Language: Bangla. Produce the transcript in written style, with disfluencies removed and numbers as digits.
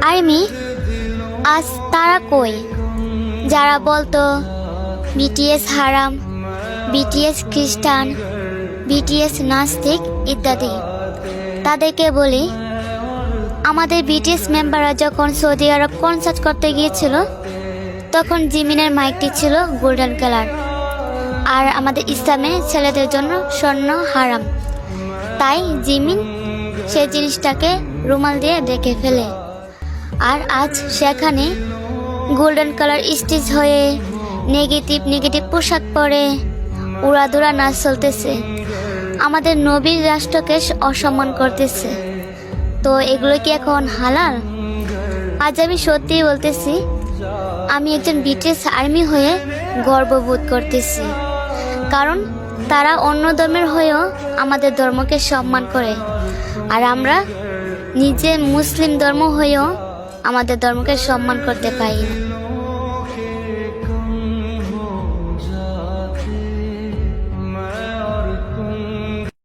আর্মি আজ তারা কই, যারা বলতো বিটিএস হারাম, বিটিএস খ্রিস্টান, বিটিএস নাস্তিক ইত্যাদি। তাদেরকে বলি, আমাদের বিটিএস মেম্বাররা যখন সৌদি আরব কনসার্ট করতে গিয়েছিল তখন জিমিনের মাইকটি ছিল গোল্ডেন কালার, আর আমাদের ইসলামে ছেলেদের জন্য স্বর্ণ হারাম। তাই জিমিন সেই জিনিসটাকে রুমাল দিয়ে ঢেকে ফেলে, আর আজ সেখানে গোল্ডেন কালার স্টিচ হয়ে নেগেটিভ পোশাক পরে উড়াধুরা নাচ চলতেছে, আমাদের নবীর রাষ্ট্রকে অসম্মান করতেছে। তো এগুলো কি এখন হালাল? আজ আমি সত্যিই বলতেছি, আমি একজন বিটিএস আর্মি হয়ে গর্ববোধ করতেছি, কারণ তারা অন্য ধর্মের হয়েও আমাদের ধর্মকে সম্মান করে, আর আমরা নিজে মুসলিম ধর্ম হয়েও আমাদের ধর্মকে সম্মান করতে পারি না।